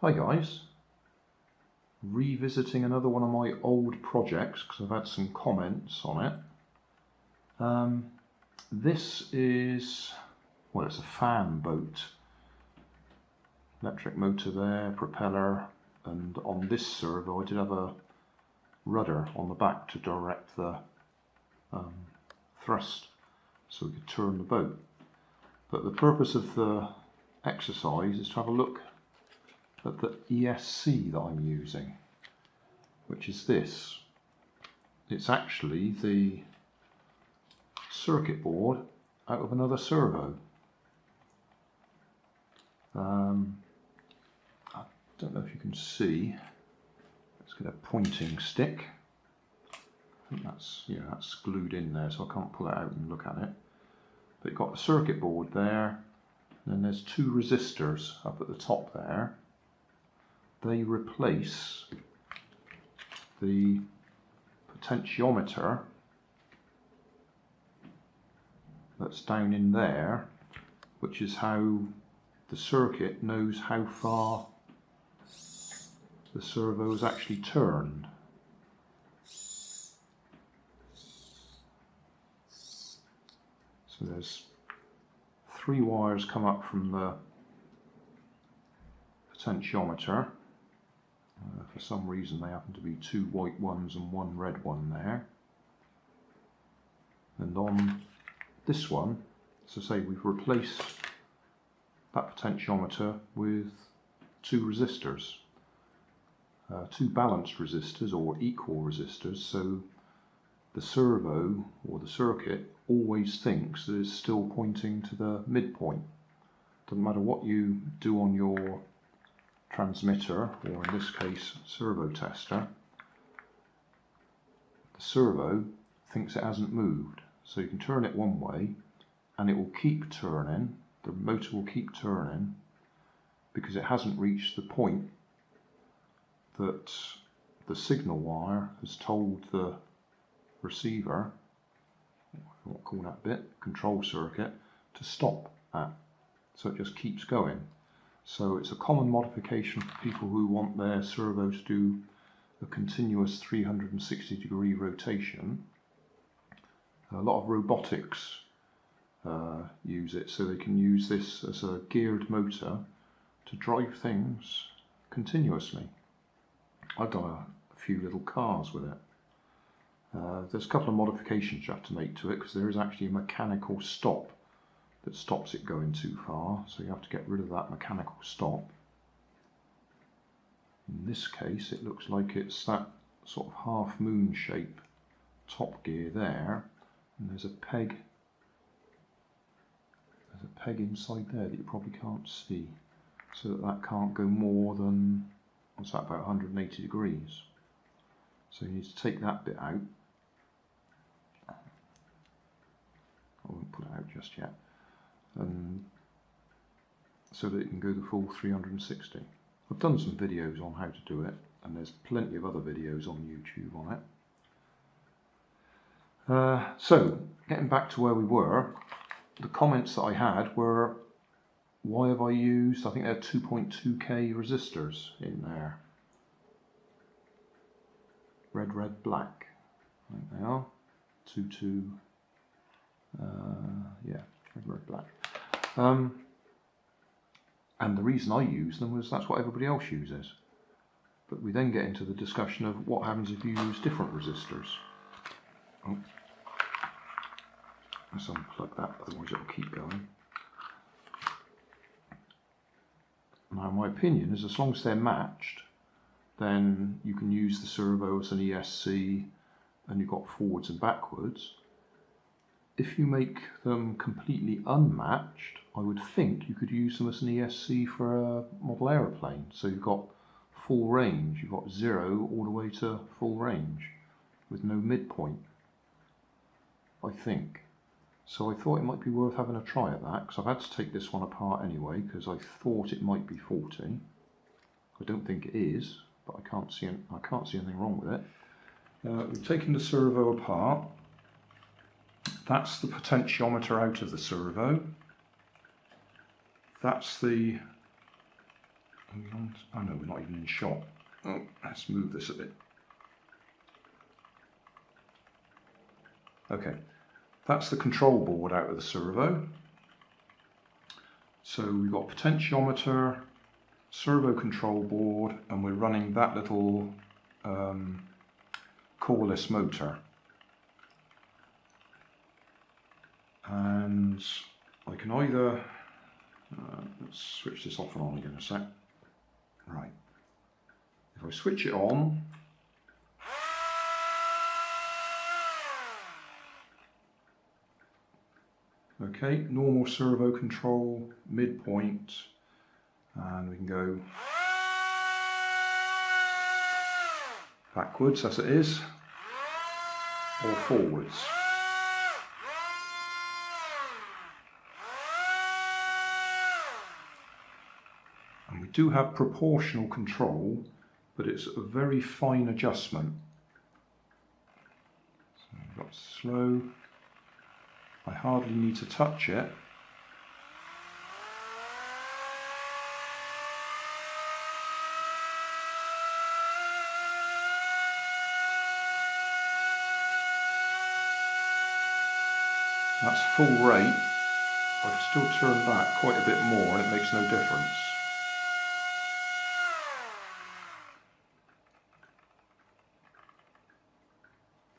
Hi guys, revisiting another one of my old projects because I've had some comments on it. This is, well, it's a fan boat, electric motor there, propeller, and on this servo I did have a rudder on the back to direct the thrust so we could turn the boat. But the purpose of the exercise is to have a look at the ESC that I'm using, which is this. It's actually the circuit board out of another servo. I don't know if you can see. Let's get a pointing stick. I think that's glued in there, so I can't pull it out and look at it. But you've got the circuit board there, and then there's two resistors up at the top there. They replace the potentiometer that's down in there, which is how the circuit knows how far the servo is actually turned. So there's 3 wires come up from the potentiometer. For some reason they happen to be 2 white ones and 1 red one there. And on this one, as I say, we've replaced that potentiometer with 2 resistors. 2 balanced resistors or equal resistors, so the servo or the circuit always thinks that it's still pointing to the midpoint. Doesn't matter what you do on your transmitter, or in this case servo tester, the servo thinks it hasn't moved. So you can turn it one way and it will keep turning, the motor will keep turning, because it hasn't reached the point that the signal wire has told the receiver, what I call that bit, control circuit, to stop at. So it just keeps going. So it's a common modification for people who want their servo to do a continuous 360-degree rotation. A lot of robotics use it, so they can use this as a geared motor to drive things continuously. I've done a few little cars with it. There's a couple of modifications you have to make to it, because there is actually a mechanical stop that stops it going too far, so you have to get rid of that mechanical stop. In this case it looks like it's that sort of half moon shape top gear there, and there's a peg inside there that you probably can't see, so that can't go more than, what's that, about 180 degrees. So you need to take that bit out. I won't put it out just yet. And so that it can go the full 360. I've done some videos on how to do it, and there's plenty of other videos on YouTube on it. So getting back to where we were, the comments that I had were, why have I used, I think they're 2.2k resistors in there. Red, red, black. I think they are. 2, yeah, red, red, black. And the reason I use them was that's what everybody else uses. But we then get into the discussion of what happens if you use different resistors. Oh. Let's unplug that, otherwise it'll keep going. Now my opinion is, as long as they're matched, then you can use the servo as an ESC, and you've got forwards and backwards. If you make them completely unmatched, I would think you could use them as an ESC for a model aeroplane. So you've got full range, you've got 0 all the way to full range with no midpoint, I think. So I thought it might be worth having a try at that, because I've had to take this one apart anyway, because I thought it might be faulty. I don't think it is, but I can't see anything wrong with it. We've taken the servo apart. That's the potentiometer out of the servo. That's the Oh no, we're not even in shot. Oh, let's move this a bit. Okay, that's the control board out of the servo. So we've got potentiometer, servo control board, and we're running that little coreless motor. And I can either, let's switch this off and on again a sec. Right, if I switch it on, okay, normal servo control, midpoint, and we can go backwards as it is, or forwards. And we do have proportional control, but it's a very fine adjustment. So we've got slow. I hardly need to touch it. That's full rate. I can still turn back quite a bit more and it makes no difference.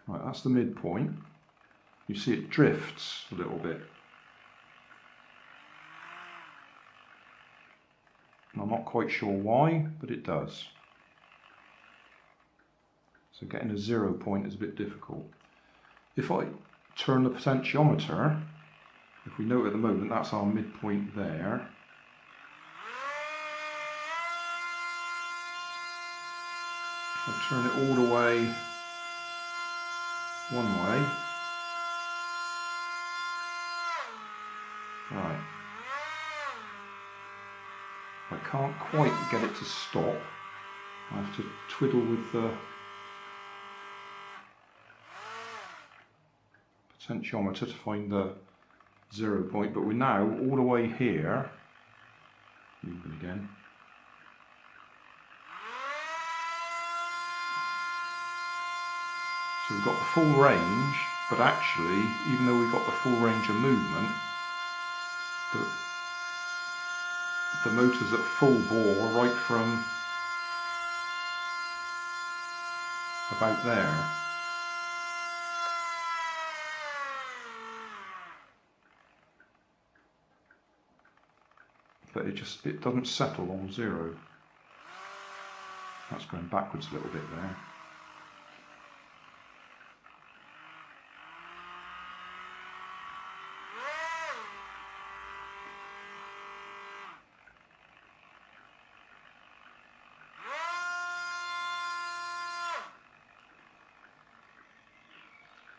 Right, that's the midpoint. You see it drifts a little bit. And I'm not quite sure why, but it does. So getting a 0 point is a bit difficult. If I turn the potentiometer, if we note at the moment that's our midpoint there. If I turn it all the way one way. Right. I can't quite get it to stop. I have to twiddle with the potentiometer to find the 0 point, but we're now all the way here. Moving again. So we've got the full range, but actually, even though we've got the full range of movement, the motor's at full bore right from about there. But it doesn't settle on 0. That's going backwards a little bit there.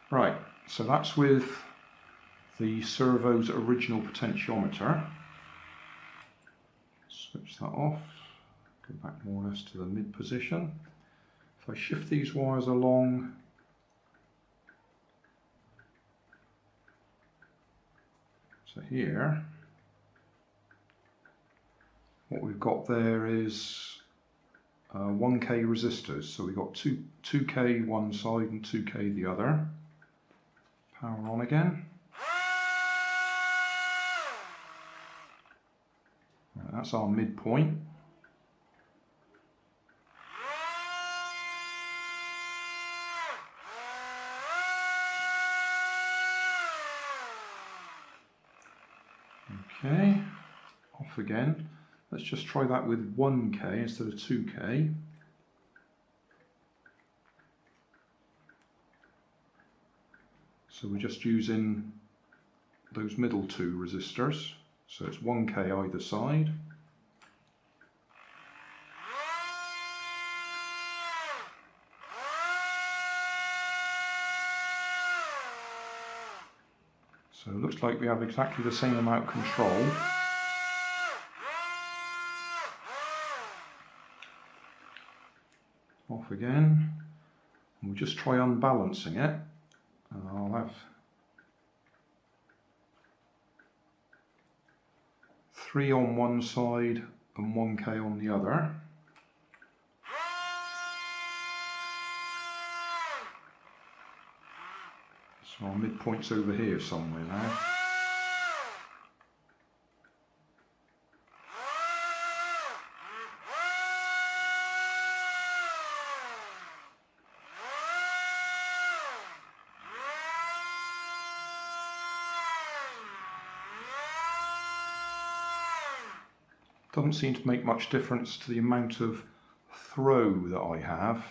Right, so that's with the servo's original potentiometer. Switch that off, go back more or less to the mid position. If I shift these wires along, so here, what we've got there is 1K resistors. So we've got 2K one side and 2K the other. Power on again. Right, that's our midpoint. Okay, off again. Let's just try that with 1K instead of 2K. So we're just using those middle two resistors. So it's 1K either side. So it looks like we have exactly the same amount of control. Off again. And we'll just try unbalancing it. And I'll have 3 on one side and 1k on the other. So our midpoint's over here somewhere now. Doesn't seem to make much difference to the amount of throw that I have.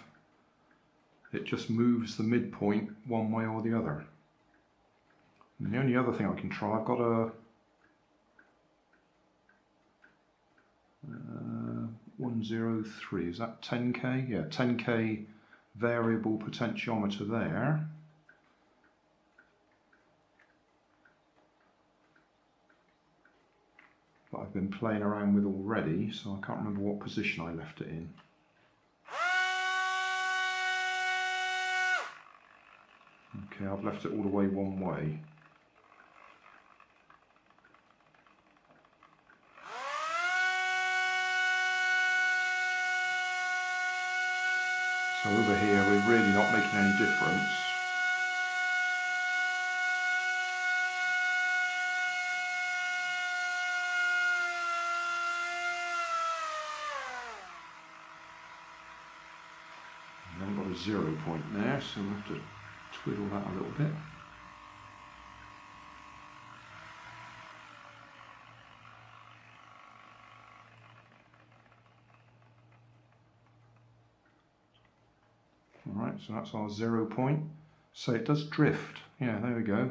It just moves the midpoint one way or the other. And the only other thing I can try, I've got a 103, is that 10k? Yeah, 10k variable potentiometer there. But I've been playing around with already, so I can't remember what position I left it in. Okay, I've left it all the way one way. So over here we're really not making any difference. I haven't got a 0 point there, so we'll have to twiddle that a little bit. Alright, so that's our 0 point. So it does drift. Yeah, there we go.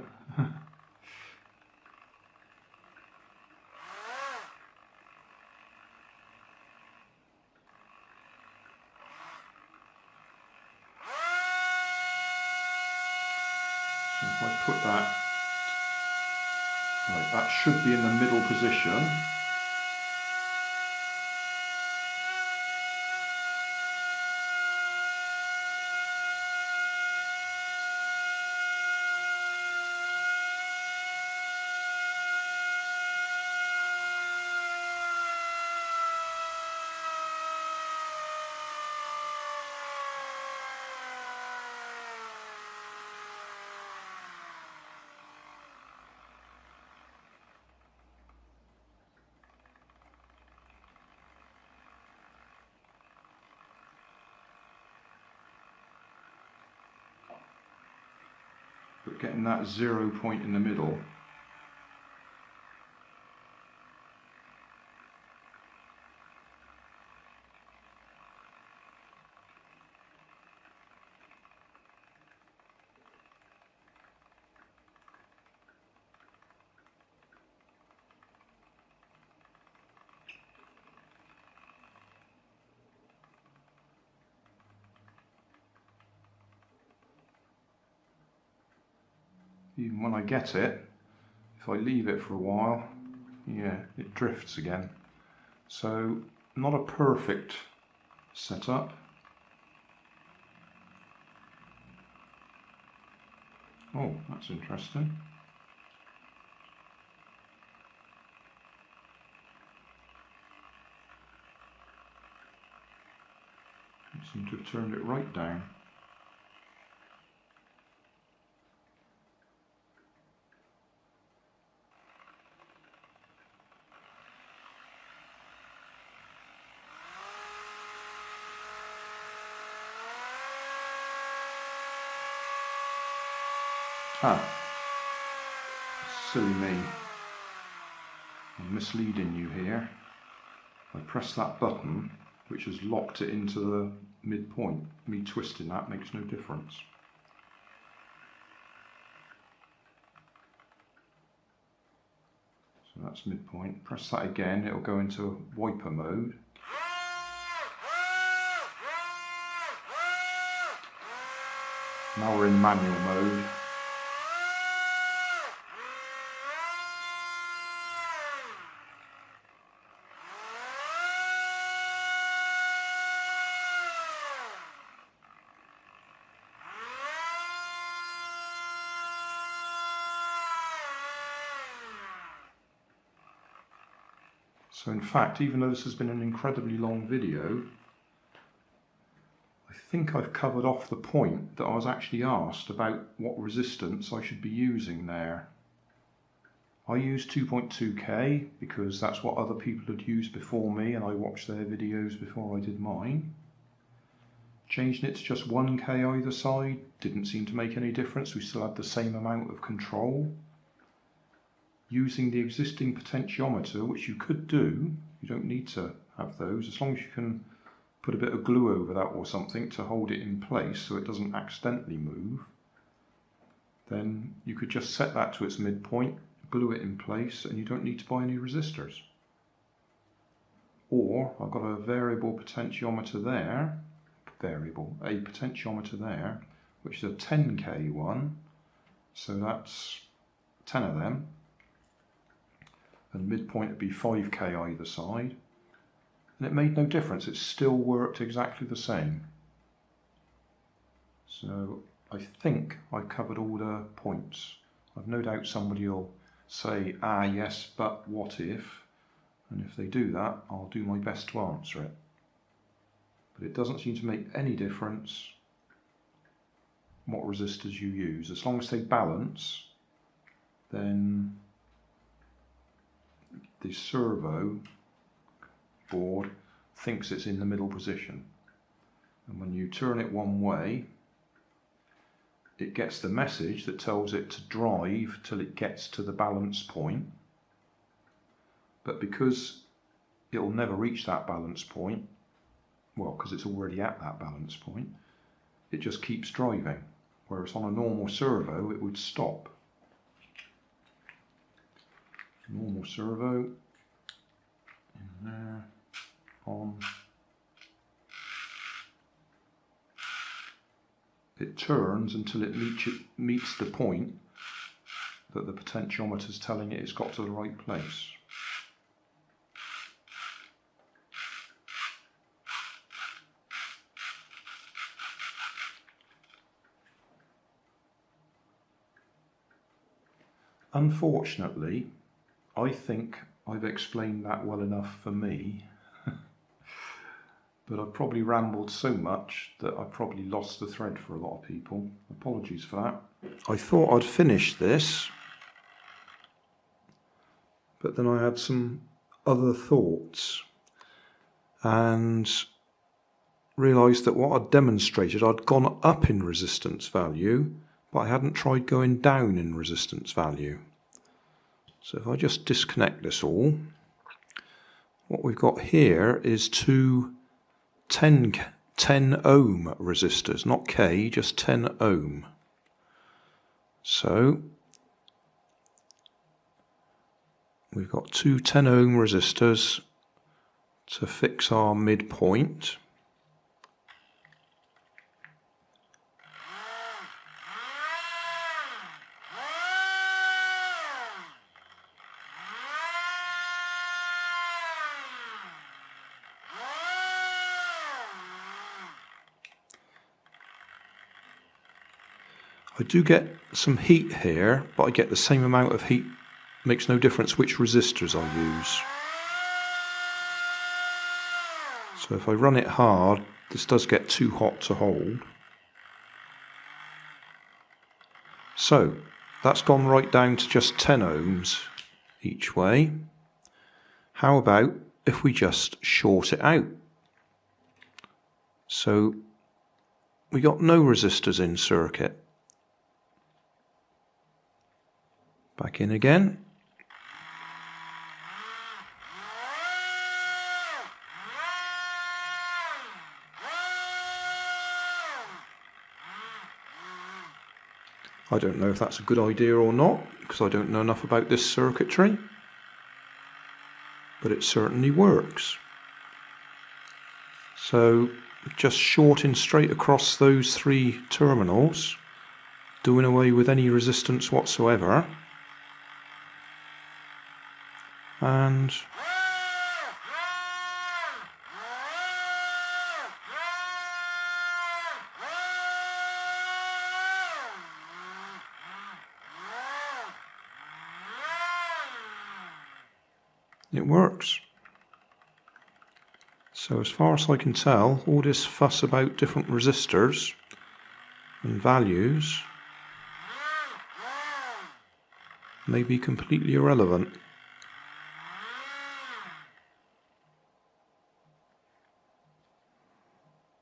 So if I put that, right, that should be in the middle position. But getting that 0 point in the middle. Even when I get it, if I leave it for a while, yeah, it drifts again. So, not a perfect setup. Oh, that's interesting. I seem to have turned it right down. Ah, silly me. I'm misleading you here. I press that button, which has locked it into the midpoint. Me twisting that makes no difference. So that's midpoint. Press that again, it'll go into wiper mode. Now we're in manual mode. So in fact, even though this has been an incredibly long video, I think I've covered off the point that I was actually asked about what resistance I should be using there. I used 2.2k because that's what other people had used before me, and I watched their videos before I did mine. Changing it to just 1k either side didn't seem to make any difference. We still had the same amount of control. Using the existing potentiometer, which you could do, you don't need to have those, as long as you can put a bit of glue over that or something to hold it in place so it doesn't accidentally move, then you could just set that to its midpoint, glue it in place, and you don't need to buy any resistors. Or I've got a variable potentiometer there, a potentiometer there, which is a 10k one, so that's 10 of them, and midpoint would be 5k either side, and it made no difference, it still worked exactly the same. So I think I've covered all the points. I've no doubt somebody will say, ah yes, but what if? And if they do that, I'll do my best to answer it. But it doesn't seem to make any difference what resistors you use. As long as they balance, then the servo board thinks it's in the middle position. And when you turn it one way, it gets the message that tells it to drive till it gets to the balance point. But because it'll never reach that balance point, well, because it's already at that balance point, it just keeps driving. Whereas on a normal servo, it would stop. Normal servo, in there, on. It turns until it meets the point that the potentiometer is telling it it's got to the right place. Unfortunately, I think I've explained that well enough for me, but I've probably rambled so much that I've probably lost the thread for a lot of people. Apologies for that. I thought I'd finish this, but then I had some other thoughts and realised that what I'd demonstrated, I'd gone up in resistance value, but I hadn't tried going down in resistance value. So if I just disconnect this all, what we've got here is two 10 ohm resistors, not K, just 10 ohm. So we've got two 10 ohm resistors to fix our midpoint. I do get some heat here, but I get the same amount of heat. Makes no difference which resistors I use. So if I run it hard, this does get too hot to hold. So that's gone right down to just 10 ohms each way. How about if we just short it out? So we got no resistors in circuit. Back in again. I don't know if that's a good idea or not, because I don't know enough about this circuitry, but it certainly works. So just shorting straight across those three terminals, doing away with any resistance whatsoever, and it works. So as far as I can tell, all this fuss about different resistors and values may be completely irrelevant.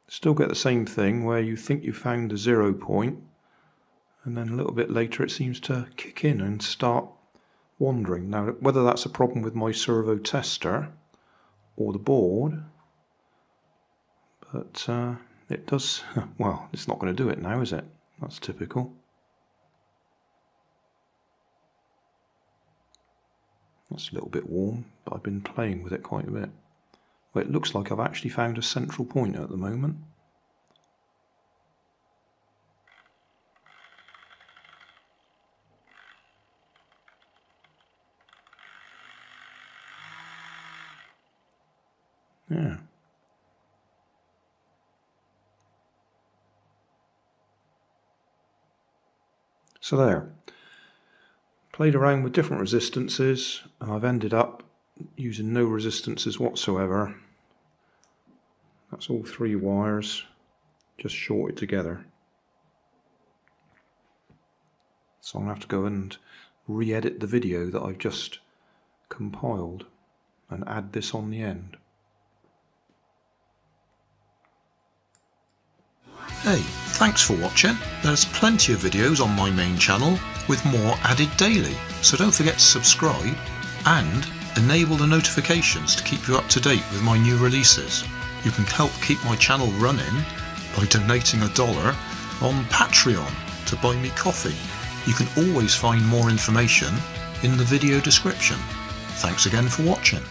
Still get the same thing where you think you found the 0 point and then a little bit later it seems to kick in and start wandering. Now whether that's a problem with my servo tester or the board, but it does, well, it's not going to do it now, is it? That's typical. That's a little bit warm, but I've been playing with it quite a bit. Well, it looks like I've actually found a central point at the moment. Yeah. So there. Played around with different resistances and I've ended up using no resistances whatsoever. That's all 3 wires just shorted together. So I'm going to have to go and re-edit the video that I've just compiled and add this on the end. Hey, thanks for watching. There's plenty of videos on my main channel with more added daily, so don't forget to subscribe and enable the notifications to keep you up to date with my new releases. You can help keep my channel running by donating $1 on Patreon to buy me coffee. You can always find more information in the video description. Thanks again for watching.